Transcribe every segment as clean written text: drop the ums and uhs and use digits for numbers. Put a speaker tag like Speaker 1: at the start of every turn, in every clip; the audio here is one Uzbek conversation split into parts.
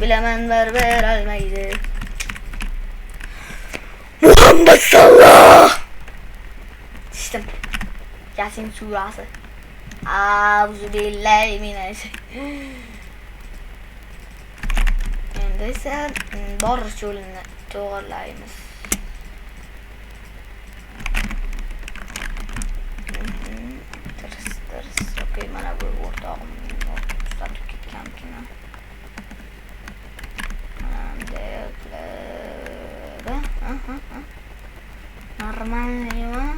Speaker 1: bilaman baribir olmaydi. Muhammad salloh. Tishdim. Yasin surasi. Auzu billahi minash. Endi esa borish yo'lini to'g'rilaymiz. Okey, mana bu o'rtog'im tutatib ketganmikin. Нормально.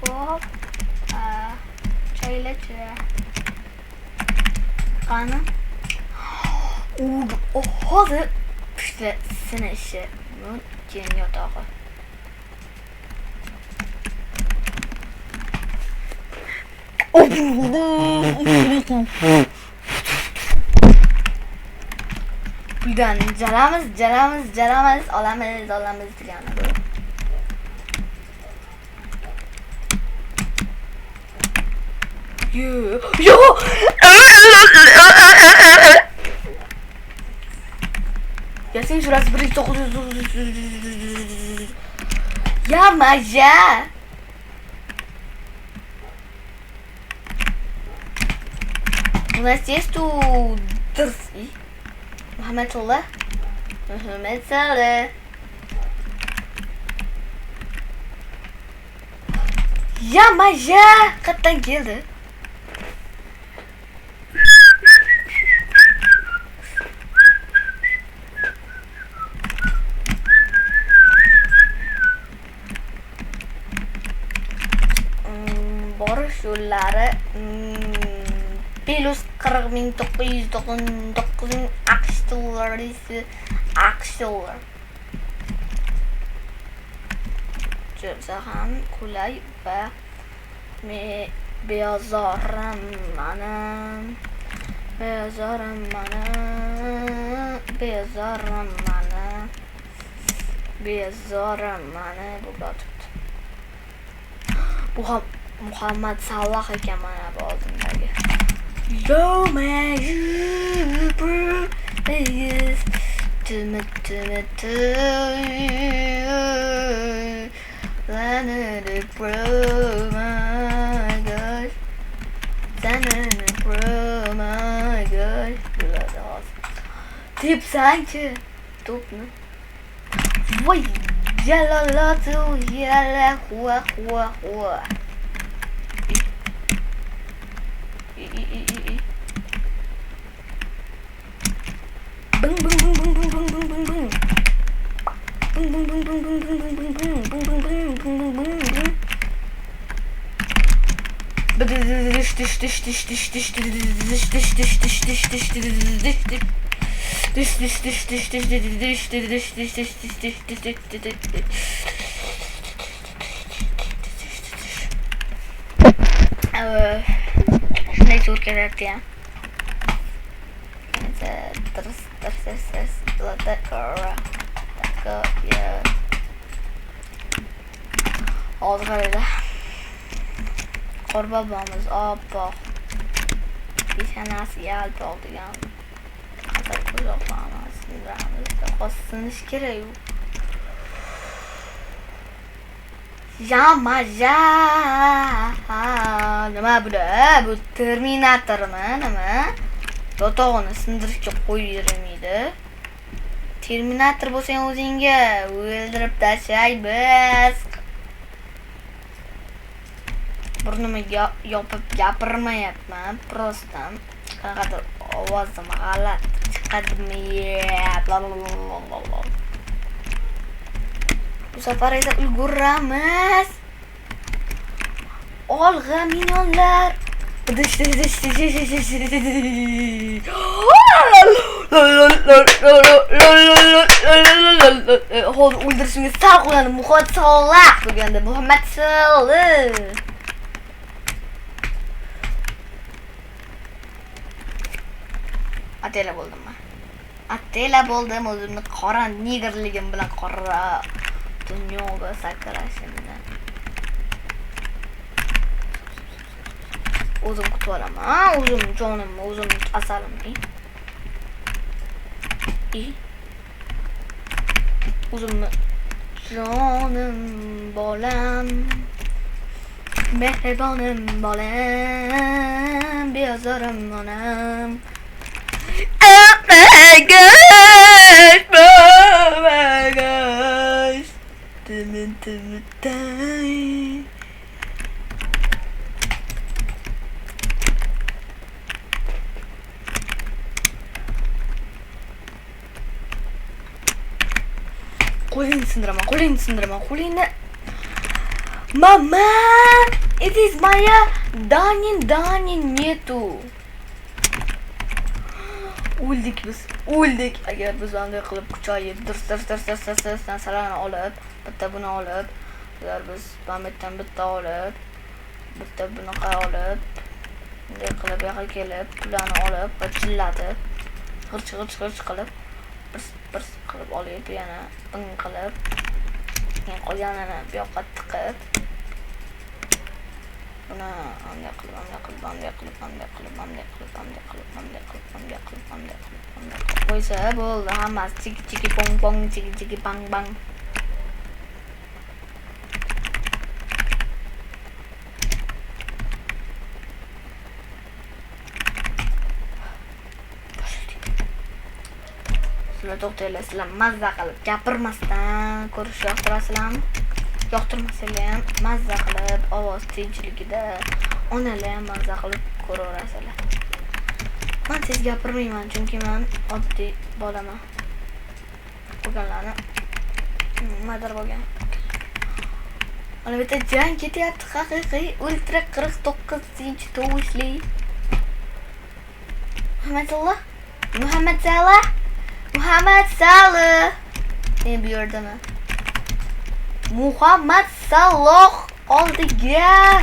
Speaker 1: Hop. Çaylaçı. Kanı. Hadi. İşte sene işi. Bu yeni yatağı. Buradan caramız alamız yani bu. Yo. Yasin şurası 1900. Ya maja. У нас есть тут дырсы. Muhammed Saleh. Ya maja. Kaçtan geldi? Borish yo'llari plus 40.999 AQSh dollari. Juda ham qulay va bezorim mana bu yotibdi. Bu ham Muhammad Salloh ekan mana bu oldimdagi. Yo man, bro, is to bro, my God, my God, tip sanki topnu. Vay, yalalatu yala hua. Bung. Şuna zor gerekti ya. Terus ya. Oldu böyle. Qorbobamiz oppoq. Peshanasi yalpi oldi yani. Qadar ko'zoqlarimiz, sindiramizda qosinish kerak. Maja. Nima bu? Bu Terminatormi, nima? Yotog'ini sindirishga qo'yib bermaydi. Terminator bo'lsang o'zingga o'ldirib tashlaymiz. Burnumiga yopib gapirmayapman, prosta qanaqadir ovozim g'alati chiqadimi? Bu safar esa ulguramiz. Olg'a minyonlar. Hozir o'ldirishimga sal qo'yadi. Muhammad Salloh deganda Muhammad Salloh. Atela bo'ldim o'zimni qora negerligim bilan qora dunyoga sakrashimdan. o'zim kutib olaman. O'zim jonimni, o'zim asalimni. O'zimni jonim bolam, mehribonim bolam, bezorim onam. Oh my gosh, oh my gosh. Qo'lingni sindiraman, qo'lingni. Mama, it is Maya. Danin nету. O'ldik biz. Agar biz bunday qilib kuchayib, dirs narsalarni olib, bitta buni olib, agar biz pametdan bitta olib, bitta bunaqa olib, bunday qilib yoqqa kelib, pullarni olib, chillatib, g'irch qilib, bir qilib olib, yana bing qilib, keyin qolganini bu yoqqa tiqib, buni bunday qilib qo'ysa bo'ldi, hammasi chiki pong, chiki bang. Sizlar to'xtanglar, sizlar mazza qilib gapirmasdan ko'rish yoqtirasizlarmi? Yoqtirmasanglar ham mazza qilib ovoz tinchligida onalar ham mazza qilib ko'raverasizlar. Men tez gapirmayman, chunki men oddiy bolaman. Bo'lganlarni madar bo'lgan. Albatta jang ketyapti, haqiqiy ultra 49-chi tovushli. Muhammad Salah. Bu yerdami? Muhammad Salah oldiga.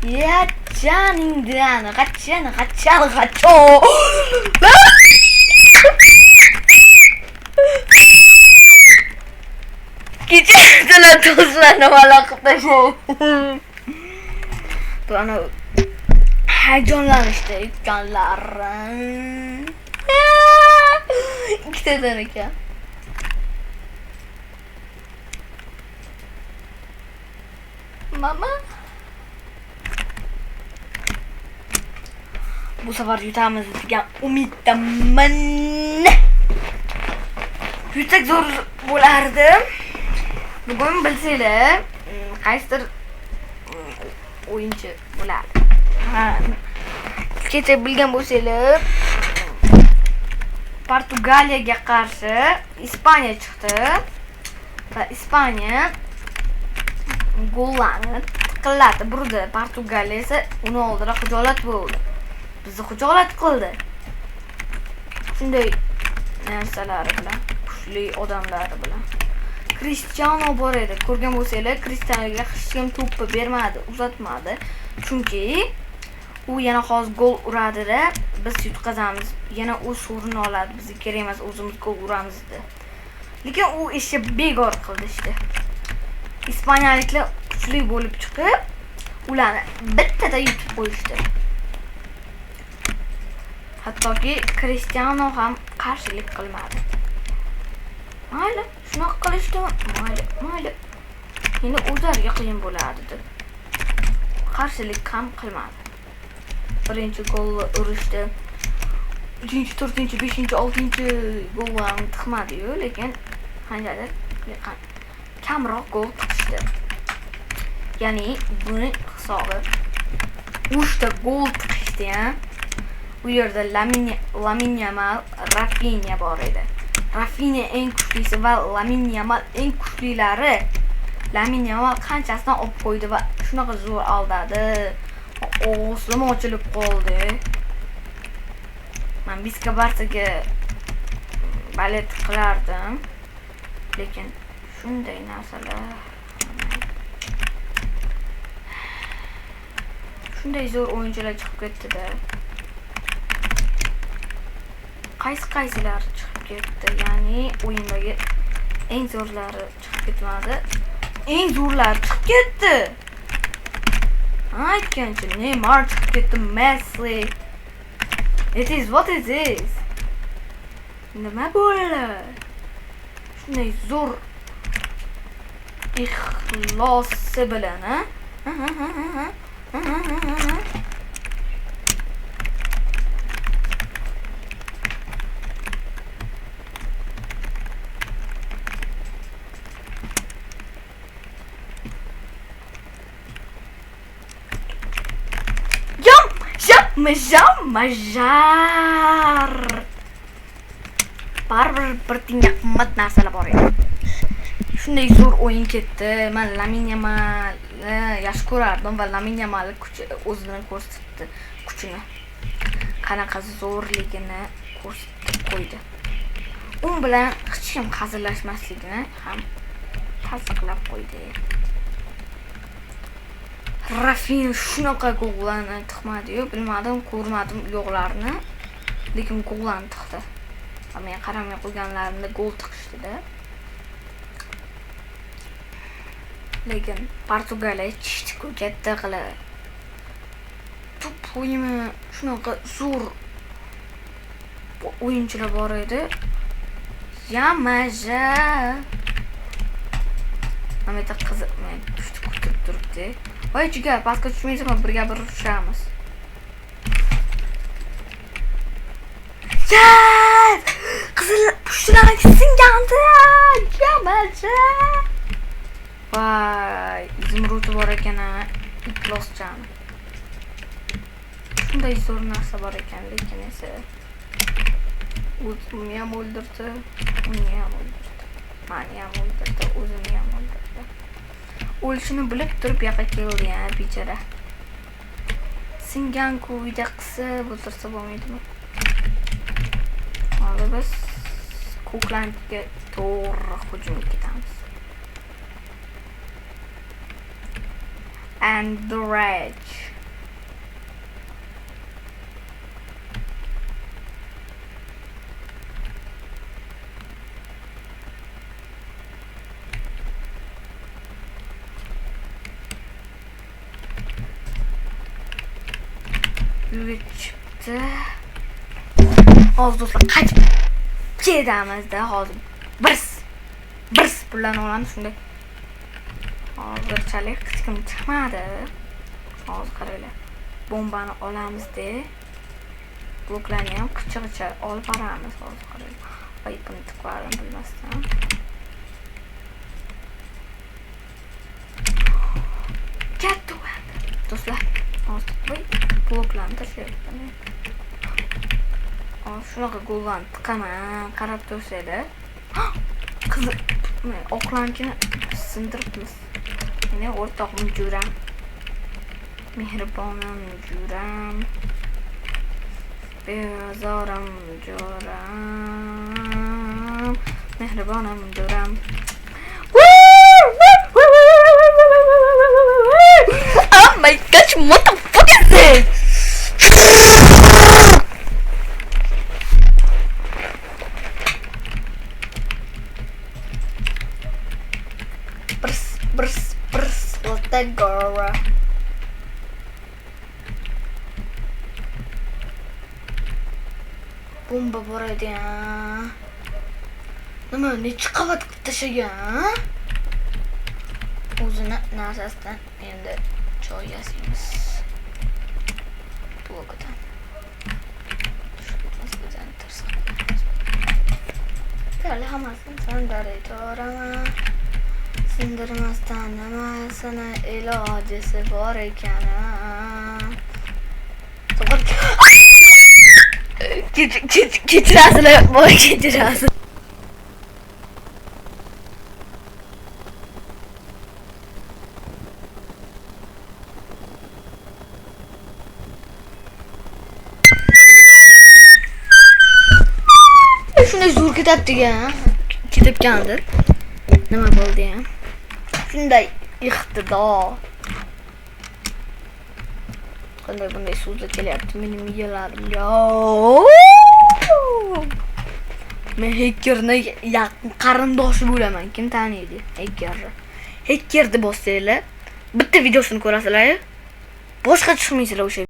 Speaker 1: Ya caningdan, g'achcho. Kecha do'stlarni valo qilib tashlay. Bu ana hayajonlanishdi ekanlar. Ikkitadan ekan. Mama. Bu safar yutamiz degan umiddaman. Yutsak zo'r bo'lardi. Bugun bilsanglar, qaysidir o'yinchi bo'lardi. Kecha bilgan bo'lsanglar, Portugaliyaga qarshi Ispaniya chiqdi va Ispaniya gollarni tiqillatdi, burdi. Portugaliya esa uni oldida xijolat bo'ldi. Bizni xijolat qildi. Shunday narsalar bilan, kuchli odamlar bilan. Cristiano bor edi. Ko'rgan bo'lsanglar, Cristianoga hech kim to'pni bermadi, uzatmadi. Chunki u yana hozir gol uradi-da, biz yutqazamiz. Yana u sovrin oladi. Bizga kerak emas, o'zimiz gol uramiz dedi. Lekin u ishni bekor qildi işte. Ispaniyaliklar kuchli bo'lib chiqib, ularni bittada yutib qo'yishdi. Hattoki Cristiano ham qarshilik qilmadi. Mayli, shunaqa qilishdi. Mayli. Endi o'zlariga qiyin bo'ladi deb qarshilik ham qilmadi. Birinchi golni urishdi. 3-chi, 4-chi, 5-chi, 6-chi gollarni tiqmadi-yu, lekin qanchadir kamroq gol tiqishdi. Ya'ni buni hisobi 3 ta gol tiqishdi-ya. Bu yerda Lamine Yamal, Rafinha bor edi. Rafinha eng kuchlisi va Lamine Yamal eng kuchlilari. Lamine Yamal qanchasidan olib qo'ydi va shunaqa zo'r aldadi. O'zim ochilib qoldi. Men Bizga Barsaga balet qilardim. Lekin shunday narsalar, shunday zo'r o'yinchilar chiqib ketdi-da. Qaysilar chiqib ketdi? Ya'ni o'yindagi eng zo'rlari chiqib ketmadi. Eng zo'rlari chiqib ketdi. Aytgancha Neymar chiqib ketdi, Messi. It is what it is. Nima bo'ldi? Shunday zo'r ixlosi bilan, ha? Majar. Baribir bir tinga qimmat narsalar bor edi. Shunday zo'r o'yin ketdi. Men Lamine Yamalni yaxshi ko'rardim va Lamine Yamal o'zini ko'rsatdi, kuchini. Qanaqa zo'rligini ko'rsatib qo'ydi. U bilan hech kim hazillashmasligini ham tasdiqlab qo'ydi. Rafinha shunaqa gollarni tiqmadi-yu, bilmadim, ko'rmadim yo'qlarni, lekin gollarni tiqdi. Men qaramay qo'yganlarimda gol tiqishdi-da. Lekin Portugaliya chishdi-ku katta qilib. Top o'yini shunaqa zo'r o'yinchilar bor edi. Yamaja. Mana bitta qiziq, men kuchni kutib turibdi. Voy jigar, paska tushmaysizmi? Birga bir tushamiz. Yes! Qizil pushtilar singandi. Yamaja. Voy, izimruti bor ekan-a, iflosjan. Shunday zo'r narsa bor ekan, lekin esa o'zimni ham o'ldirdi, uni ham o'ldirdi. Meni ham o'ldirdi, o'zini ham o'ldirdi. O'lishini bilib turib yoqqa keldi, ya, bechara. Singan-ku uyda qisib o'tirsa bo'lmaydimi? Hozir biz Ko'klandiga to'g'ri hujum ketamiz. And the rage. Yuribdi. Hozir do'stlar qaytib ketamiz-da, hozir. Birs pullarni olamiz shunday. Hozirchalik hech kim chiqmadi. Hozir qaranglar. Bombani olamiz-da. Bloklarni ham qichig'icha olib boramiz hozir qaranglar. Voy, buni tiqarim bilmasdan. Katta do'stlar. Hozir voy, bloklarni tashlayapman. Shunaqa gollarni tiqaman, qarab tursanglar. Qiziq, oqlankini sindiribmiz. Meni o'rtoqim Juram. Mehribonim Juram. Bezorim Juram. Mehribonim Juram. Oh my gosh, what the fuck is this? Brs, let that go. Bomba bor edi. Nima, necha qavat qilib tashagan? O'zini narsasidan endi choy yasaymiz. Blokidan. Shundan tirsak. Hali hammasini sandaraman. Sindirmasdan nimasini ilojisi bor ekan. Kechirasizlar, boy kechirasiz. Shunday zo'r ketibdi-ya. Ketibgandir. Nima bo'ldi-ya? Shunday iqtidor. Qanday bunday so'zlar kelyapti mening miyalarimga. Men Hackerni yaqin qarindoshi bo'laman. Kim taniydi Hackerni? Hackerni bossanglar, bitta videosini ko'rasizlar. boshqa chiqmaysizlar o'sha